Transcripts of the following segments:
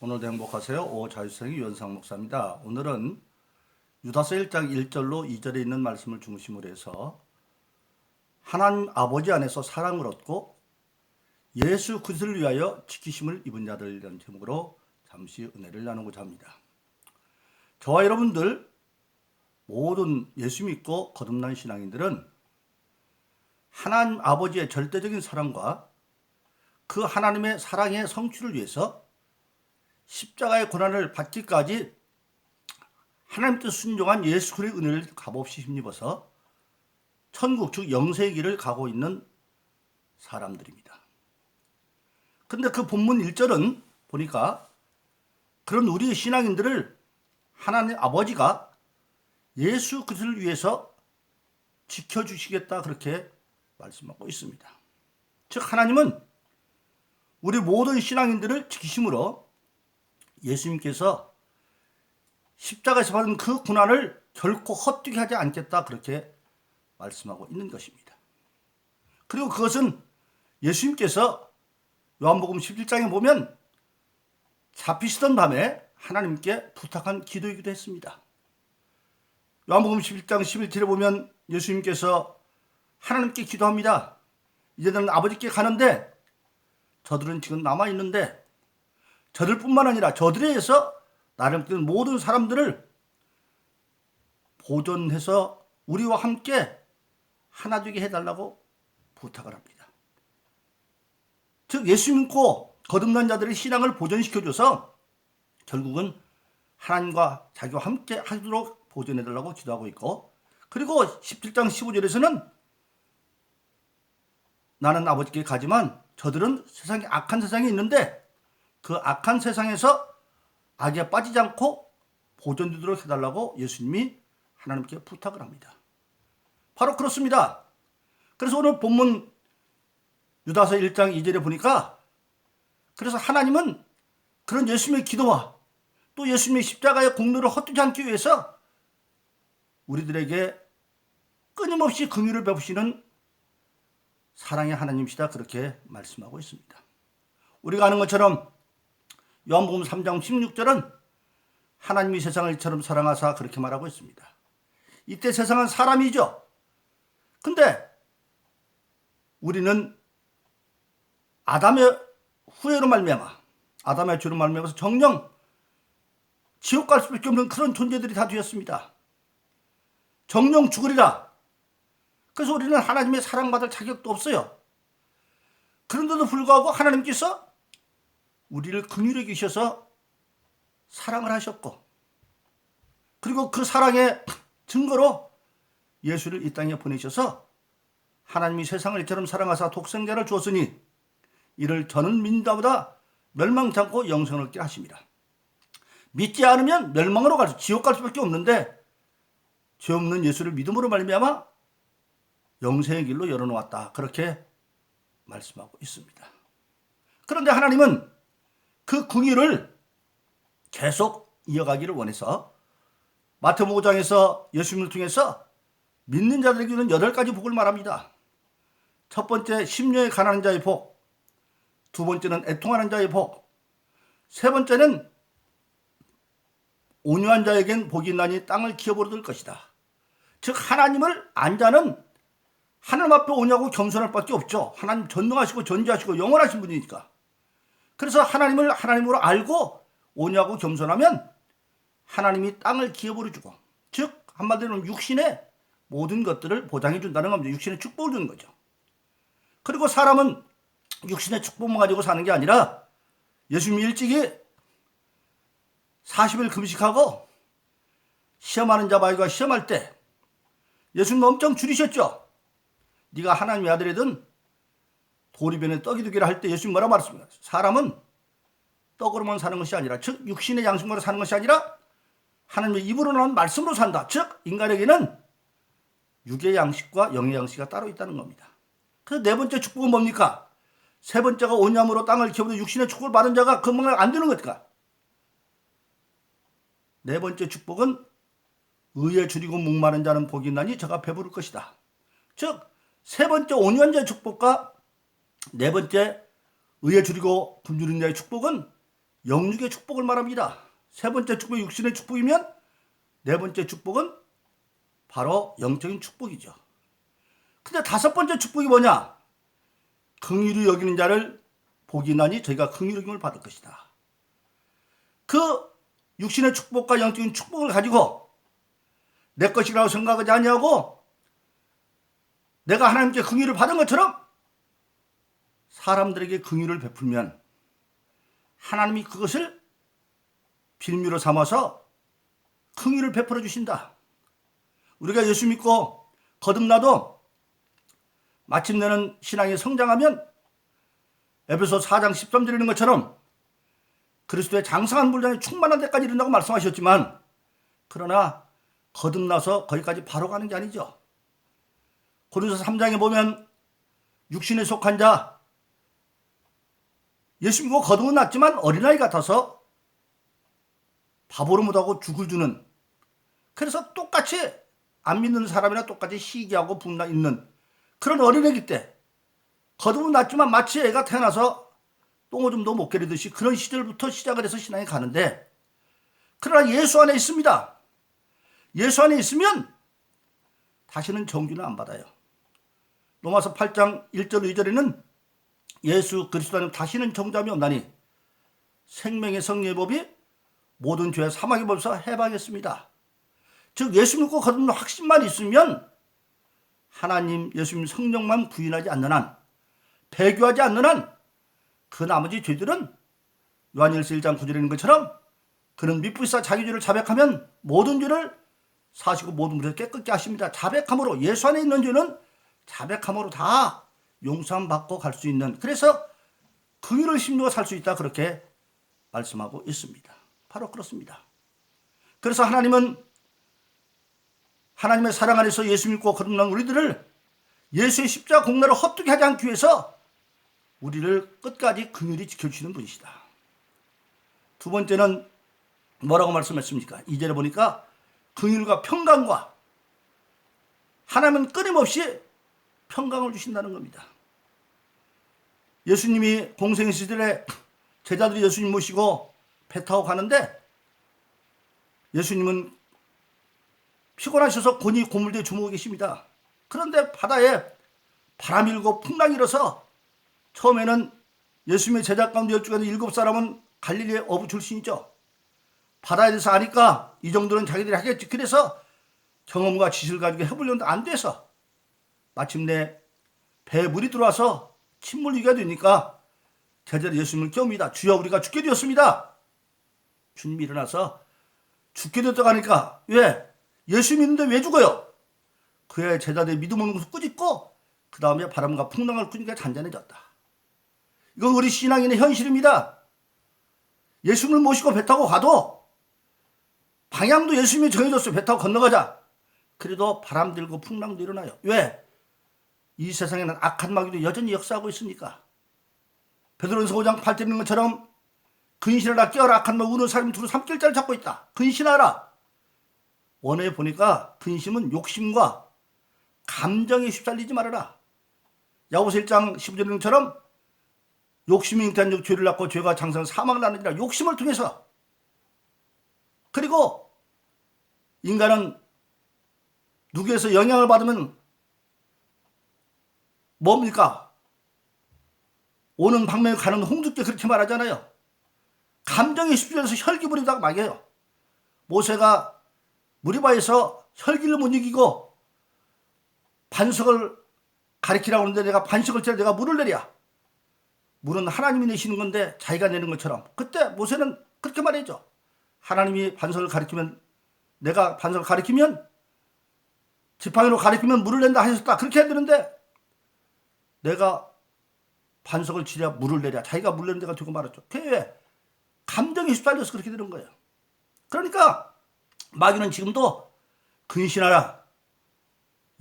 오늘도 행복하세요. 오자유성의 유현상 목사입니다. 오늘은 유다서 1장 1절로 2절에 있는 말씀을 중심으로 해서 하나님 아버지 안에서 사랑을 얻고 예수 그리스도를 위하여 지키심을 입은 자들이라는 제목으로 잠시 은혜를 나누고자 합니다. 저와 여러분들 모든 예수 믿고 거듭난 신앙인들은 하나님 아버지의 절대적인 사랑과 그 하나님의 사랑의 성취를 위해서 십자가의 고난을 받기까지 하나님 뜻 순종한 예수 그리스도의 은혜를 값없이 힘입어서 천국 즉 영생의 길을 가고 있는 사람들입니다. 그런데 그 본문 1절은 보니까 그런 우리 신앙인들을 하나님 아버지가 예수 그리스도를 위해서 지켜주시겠다 그렇게 말씀하고 있습니다. 즉 하나님은 우리 모든 신앙인들을 지키심으로 예수님께서 십자가에서 받은 그 고난을 결코 헛되게 하지 않겠다 그렇게 말씀하고 있는 것입니다. 그리고 그것은 예수님께서 요한복음 17장에 보면 잡히시던 밤에 하나님께 부탁한 기도이기도 했습니다. 요한복음 11장 11절에 보면 예수님께서 하나님께 기도합니다. 이제는 아버지께 가는데 저들은 지금 남아있는데 저들뿐만 아니라 저들에 의해서 나를 믿는 모든 사람들을 보존해서 우리와 함께 하나 되게 해달라고 부탁을 합니다. 즉 예수 믿고 거듭난 자들의 신앙을 보존시켜줘서 결국은 하나님과 자기와 함께 하도록 보존해달라고 기도하고 있고, 그리고 17장 15절에서는 나는 아버지께 가지만 저들은 세상에 악한 세상에 있는데 그 악한 세상에서 악에 빠지지 않고 보존되도록 해달라고 예수님이 하나님께 부탁을 합니다. 바로 그렇습니다. 그래서 오늘 본문 유다서 1장 2절에 보니까 그래서 하나님은 그런 예수님의 기도와 또 예수님의 십자가의 공로를 헛되지 않기 위해서 우리들에게 끊임없이 긍휼을 베푸시는 사랑의 하나님이시다 그렇게 말씀하고 있습니다. 우리가 아는 것처럼 요한복음 3장 16절은 하나님이 세상을 이처럼 사랑하사 그렇게 말하고 있습니다. 이때 세상은 사람이죠. 근데 우리는 아담의 후회로 말미암아 아담의 죄로 말미암아서 정령 지옥 갈 수밖에 없는 그런 존재들이 다 되었습니다. 정령 죽으리라. 그래서 우리는 하나님의 사랑받을 자격도 없어요. 그런데도 불구하고 하나님께서 우리를 긍휼히 여기셔서 사랑을 하셨고, 그리고 그 사랑의 증거로 예수를 이 땅에 보내셔서 하나님이 세상을 이처럼 사랑하사 독생자를 주었으니 이를 저는 믿는다보다 멸망치 않고 영생을 얻게 하심이라. 믿지 않으면 멸망으로 갈 지옥 갈 수밖에 없는데 죄 없는 예수를 믿음으로 말미암아 영생의 길로 열어놓았다 그렇게 말씀하고 있습니다. 그런데 하나님은 그 긍휼을 계속 이어가기를 원해서 마태복음 5장에서 예수님을 통해서 믿는 자들에게는 8가지 복을 말합니다. 첫 번째 심령에 가난한 자의 복, 두 번째는 애통하는 자의 복, 세 번째는 온유한 자에겐 복이 있나니 땅을 기업으로 얻을 것이다. 즉 하나님을 안 자는 하나님 앞에 오냐고 겸손할 밖에 없죠. 하나님 전능하시고 전지하시고 영원하신 분이니까. 그래서 하나님을 하나님으로 알고 오냐고 겸손하면 하나님이 땅을 기업으로 주고, 즉 한마디로 육신의 모든 것들을 보장해 준다는 겁니다. 육신의 축복을 주는 거죠. 그리고 사람은 육신의 축복만 가지고 사는 게 아니라 예수님이 일찍이 40일 금식하고 시험하는 자마귀가 시험할 때 예수님 엄청 줄이셨죠. 네가 하나님의 아들이든 도리변에 떡이 2개라 할 때 예수님 뭐라 말했습니까? 사람은 떡으로만 사는 것이 아니라, 즉 육신의 양식으로 사는 것이 아니라 하나님의 입으로 나온 말씀으로 산다. 즉 인간에게는 육의 양식과 영의 양식이 따로 있다는 겁니다. 그래서 네 번째 축복은 뭡니까? 세 번째가 온유함으로 땅을 기업으로 육신의 축복을 받은 자가 건강을 안 되는 것일까? 네 번째 축복은 의에 줄이고 목마른 자는 복이 있나니 저가 배부를 것이다. 즉 세 번째 온유한 자의 축복과 네 번째 의에 줄이고 굶주린 자의 축복은 영육의 축복을 말합니다. 세 번째 축복이 육신의 축복이면 네 번째 축복은 바로 영적인 축복이죠. 근데 다섯 번째 축복이 뭐냐? 긍휼히 여기는 자를 복이 나니 저희가 긍휼히 여김을 받을 것이다. 그 육신의 축복과 영적인 축복을 가지고 내 것이라고 생각하지 아니하고 내가 하나님께 긍휼을 받은 것처럼 사람들에게 긍휼을 베풀면 하나님이 그것을 빌미로 삼아서 긍휼을 베풀어 주신다. 우리가 예수 믿고 거듭나도 마침내는 신앙이 성장하면 에베소 4장 13절에 있는 것처럼 그리스도의 장성한 분량이 충만한 데까지 이른다고 말씀하셨지만, 그러나 거듭나서 거기까지 바로 가는 게 아니죠. 고린도서 3장에 보면 육신에 속한 자, 예수 믿고 거듭은 났지만 어린아이 같아서 바보로 못하고 죽을 주는, 그래서 똑같이 안 믿는 사람이나 똑같이 시기하고 분나 있는 그런 어린애기 때 거듭은 났지만 마치 애가 태어나서 똥오줌도 못 게리듯이 그런 시절부터 시작을 해서 신앙이 가는데, 그러나 예수 안에 있습니다. 예수 안에 있으면 다시는 정죄는 안 받아요. 로마서 8장 1절 2절에는 예수 그리스도 안에 다시는 정죄함이 없나니 생명의 성령의 법이 모든 죄와 사망의 법에서 해방했습니다. 즉 예수 믿고 거듭는 확신만 있으면 하나님, 예수님 성령만 부인하지 않는 한, 배교하지 않는 한 그 나머지 죄들은 요한일서 1장 9절에 있는 것처럼 그는 미쁘사 자기 죄를 자백하면 모든 죄를 사시고 모든 물에서 깨끗게 하십니다. 자백함으로, 예수 안에 있는 죄는 자백함으로 다 용서함 받고 갈 수 있는, 그래서 긍휼을 심루어 살 수 있다, 그렇게 말씀하고 있습니다. 바로 그렇습니다. 그래서 하나님은 하나님의 사랑 안에서 예수 믿고 거듭난 우리들을 예수의 십자가 공로를 헛되게 하지 않기 위해서 우리를 끝까지 긍휼히 지켜주시는 분이시다. 두 번째는 뭐라고 말씀했습니까? 2절에 보니까 긍휼과 평강과, 하나님은 끊임없이 평강을 주신다는 겁니다. 예수님이 공생 시절에 제자들이 예수님 모시고 배 타고 가는데 예수님은 피곤하셔서 곤히 고물대에 주무고 계십니다. 그런데 바다에 바람이 일고 풍랑이 일어서 처음에는 예수님의 제자 가운데 12가운데 7사람은 갈릴리의 어부 출신이죠. 바다에 대해서 아니까 이 정도는 자기들이 하겠지. 그래서 경험과 지식을 가지고 해보려는데 안 돼서 마침내 배에 물이 들어와서 침몰 위기가 되니까 제자들이 예수님을 깨웁니다. 주여, 우리가 죽게 되었습니다. 주님이 일어나서 죽게 되었다고 하니까, 왜? 예수 믿는데 왜 죽어요? 그의 제자들의 믿음 없는 것을 꾸짖고 그 다음에 바람과 풍랑을 꾸짖으니까 잔잔해졌다. 이건 우리 신앙인의 현실입니다. 예수님을 모시고 배 타고 가도 방향도 예수님이 정해줬어요. 배 타고 건너가자. 그래도 바람 들고 풍랑도 일어나요. 왜? 이 세상에는 악한 마귀도 여전히 역사하고 있으니까. 베드로전서 5장 8절에 있는 것처럼 근신하라, 깨어라, 악한 마귀 우는 사람이 두루 삼킬자를 잡고 있다. 근신하라. 원어에 보니까 근심은 욕심과 감정에 휩쓸리지 말아라. 야고보서 1장 15절에 있는 것처럼 욕심이 잉태한 죄를 낳고 죄가 장성한 사망을 낳느니라. 욕심을 통해서. 그리고 인간은 누구에서 영향을 받으면 뭡니까? 오는 방면에 가는 홍두깨, 그렇게 말하잖아요. 감정에 휩쓸려서 혈기 부리다가 막혀요. 모세가 무리바에서 혈기를 못 이기고 반석을 가리키라고 하는데 내가 반석을 째려 내가 물을 내랴. 물은 하나님이 내시는 건데 자기가 내는 것처럼. 그때 모세는 그렇게 말했죠. 하나님이 반석을 가리키면, 내가 반석을 가리키면, 지팡이로 가리키면 물을 낸다 하셨다. 그렇게 해야 되는데 내가 반석을 치랴 물을 내랴. 자기가 물 내는 데가 되고 말았죠. 그게 감정에 휩쓸려서 그렇게 되는 거예요. 그러니까 마귀는 지금도 근신하라,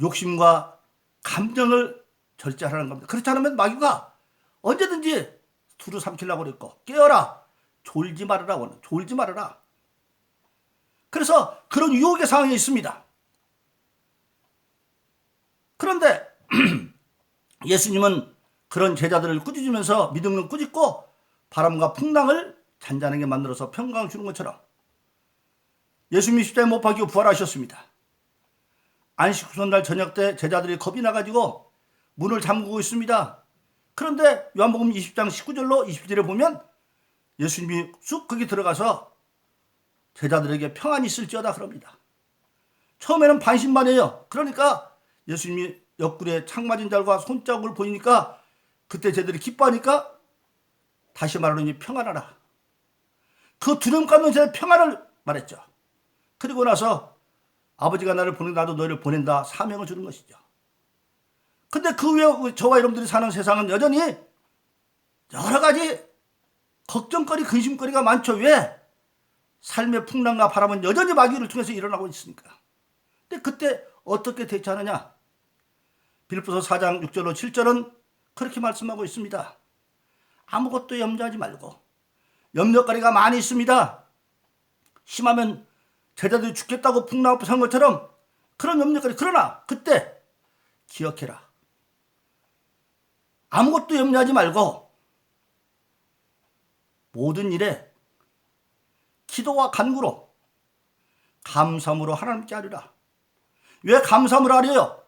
욕심과 감정을 절제하라는 겁니다. 그렇지 않으면 마귀가 언제든지 두루 삼키려고 그랬고, 깨어라, 졸지 말아라, 졸지 말아라. 그래서 그런 유혹의 상황에 있습니다. 그런데 예수님은 그런 제자들을 꾸짖으면서 믿음을 꾸짖고 바람과 풍랑을 잔잔하게 만들어서 평강을 주는 것처럼 예수님이 십자가에 못 박히고 부활하셨습니다. 안식 후손날 저녁 때 제자들이 겁이 나가지고 문을 잠그고 있습니다. 그런데 요한복음 20장 19절로 20절에 보면 예수님이 쑥 거기 들어가서 제자들에게 평안이 있을지어다 그럽니다. 처음에는 반신반의해요. 그러니까 예수님이 옆구리에 창 맞은 자들과 손자국을 보이니까 그때 제자들이 기뻐하니까 다시 말하노니 평안하라. 그 두려움 갖는 자의 평안을 말했죠. 그리고 나서 아버지가 나를 보내 나도 너희를 보낸다 사명을 주는 것이죠. 근데 그 외에 저와 여러분들이 사는 세상은 여전히 여러 가지 걱정거리 근심거리가 많죠. 왜? 삶의 풍랑과 바람은 여전히 마귀를 통해서 일어나고 있으니까. 근데 그때 어떻게 대처하느냐? 빌립보서 4장 6절로 7절은 그렇게 말씀하고 있습니다. 아무것도 염려하지 말고 염려거리가 많이 있습니다. 심하면 제자들이 죽겠다고 풍랑을 산 것처럼 그런 염려거리. 그러나 그때 기억해라. 아무것도 염려하지 말고 모든 일에 기도와 간구로 감사함으로 하나님께 하리라. 왜 감사함으로 하려요?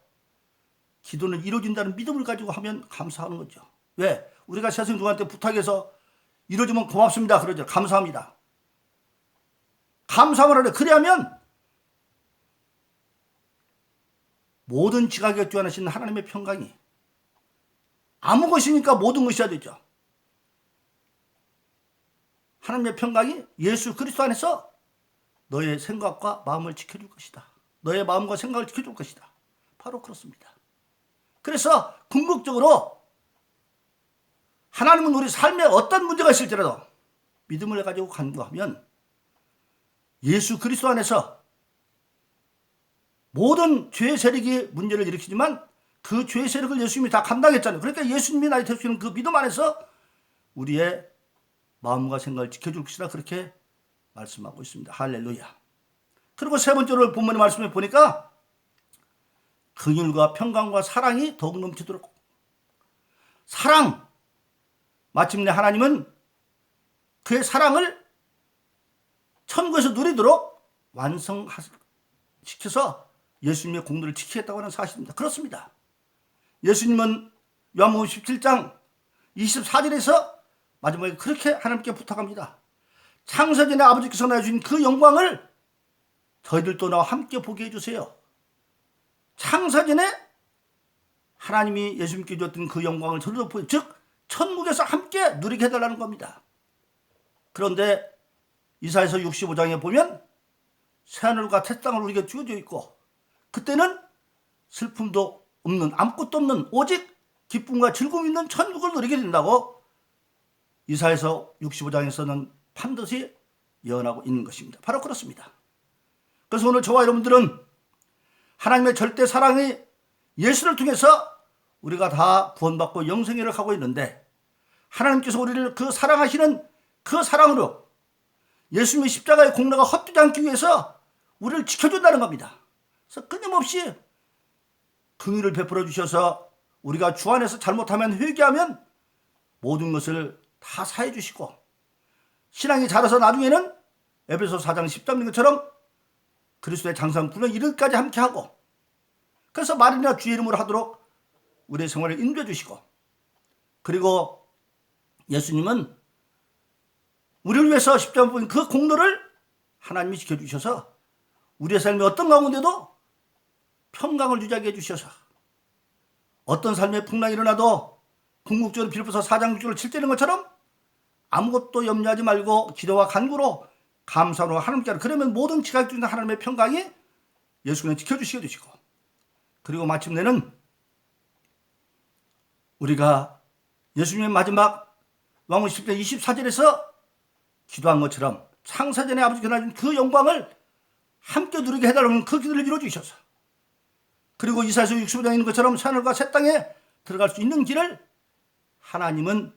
기도는 이루어진다는 믿음을 가지고 하면 감사하는 거죠. 왜? 우리가 세상 누구한테 부탁해서 이루어지면 고맙습니다 그러죠. 감사합니다. 감사함을 하려. 그래야면 모든 지각에 주관하시는 하나님의 평강이 아무 것이니까 모든 것이어야 되죠. 하나님의 평강이 예수 그리스도 안에서 너의 생각과 마음을 지켜줄 것이다. 너의 마음과 생각을 지켜줄 것이다. 바로 그렇습니다. 그래서 궁극적으로 하나님은 우리 삶에 어떤 문제가 있을지라도 믿음을 가지고 간구하면 예수 그리스도 안에서 모든 죄의 세력이 문제를 일으키지만 그 죄의 세력을 예수님이 다 감당했잖아요. 그러니까 예수님이 나의 대수는 그 믿음 안에서 우리의 마음과 생각을 지켜줄 것이다. 그렇게 말씀하고 있습니다. 할렐루야. 그리고 세 번째로 본문의 말씀에 보니까 긍휼과 평강과 사랑이 더욱 넘치도록. 사랑. 마침내 하나님은 그의 사랑을 천국에서 누리도록 완성시켜서 예수님의 공로를 지키겠다고 하는 사실입니다. 그렇습니다. 예수님은 요한복음 17장 24절에서 마지막에 그렇게 하나님께 부탁합니다. 창세전에 아버지께서 나주신 그 영광을 저희들도 나와 함께 보게 해주세요. 창세전에 하나님이 예수님께 주었던 그 영광을 저희도 보여, 즉 천국에서 함께 누리게 해달라는 겁니다. 그런데 이사야서 65장에 보면 새하늘과 새 땅을 우리에게 주어져 있고 그때는 슬픔도 없는 아무것도 없는 오직 기쁨과 즐거움이 있는 천국을 누리게 된다고 이사야서 65장에서는 반드시 예언하고 있는 것입니다. 바로 그렇습니다. 그래서 오늘 저와 여러분들은 하나님의 절대 사랑이 예수를 통해서 우리가 다 구원받고 영생회를 가고 있는데 하나님께서 우리를 그 사랑하시는 그 사랑으로 예수님의 십자가의 공로가 헛되지 않기 위해서 우리를 지켜준다는 겁니다. 그래서 끊임없이 긍휼을 베풀어 주셔서 우리가 주 안에서 잘못하면 회개하면 모든 것을 다 사해 주시고 신앙이 자라서 나중에는 에베소 4장 10장 것처럼 그리스도의 장사한 군은 이르기까지 함께하고 그래서 말이나 주의 이름으로 하도록 우리의 생활을 인도해 주시고 그리고 예수님은 우리를 위해서 십자가에 못 박힌 그 공로를 하나님이 지켜주셔서 우리의 삶의 어떤 가운데도 평강을 유지하게 해주셔서 어떤 삶의 풍랑이 일어나도 궁극적으로 빌립보서 4장 6절을 7절인 것처럼 아무것도 염려하지 말고 기도와 간구로 감사로 하나님께 하라. 그러면 모든 지각중에 하나님의 평강이 예수님을 지켜주시게 되시고 그리고 마침내는 우리가 예수님의 마지막 요한복음 10장 24절에서 기도한 것처럼 창세전에 아버지께서 주신 그 영광을 함께 누리게 해달라는 그 기도를 이루어주셔서 그리고 이사야서 65장에 있는 것처럼 새하늘과 새 땅에 들어갈 수 있는 길을 하나님은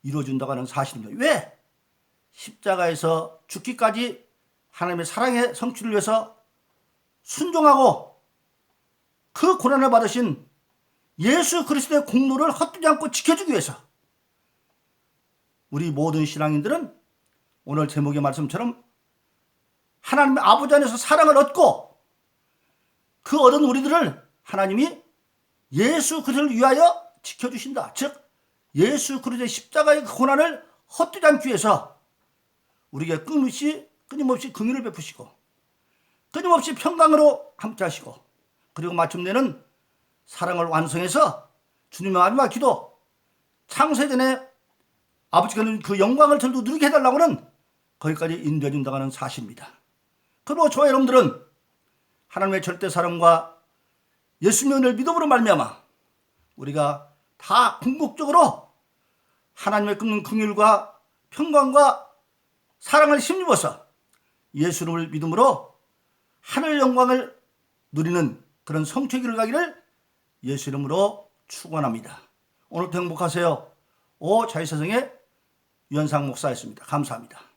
이루어준다고 하는 사실입니다. 왜? 십자가에서 죽기까지 하나님의 사랑의 성취를 위해서 순종하고 그 고난을 받으신 예수 그리스도의 공로를 헛되지 않고 지켜주기 위해서 우리 모든 신앙인들은 오늘 제목의 말씀처럼 하나님의 아버지 안에서 사랑을 얻고 그 얻은 우리들을 하나님이 예수 그리스도를 위하여 지켜주신다. 즉 예수 그리스도의 십자가의 고난을 헛되지 않기 위해서 우리에게 끊임없이 긍휼을 베푸시고 끊임없이 평강으로 함께 하시고 그리고 마침내는 사랑을 완성해서 주님의 마지막 기도 창세전에 아버지가 주는 그 영광을 저도 누리게 해달라고는 거기까지 인도해 준다는 사실입니다. 그리고 저와 여러분들은 하나님의 절대 사랑과 예수님의 은혜를 믿음으로 말미암아 우리가 다 궁극적으로 하나님의 끊는 긍휼과 평강과 사랑을 힘입어서 예수님을 믿음으로 하늘 영광을 누리는 그런 성취의 길을 가기를 예수 이름으로 축원합니다. 오늘도 행복하세요. 자유세상의 유현상 목사였습니다. 감사합니다.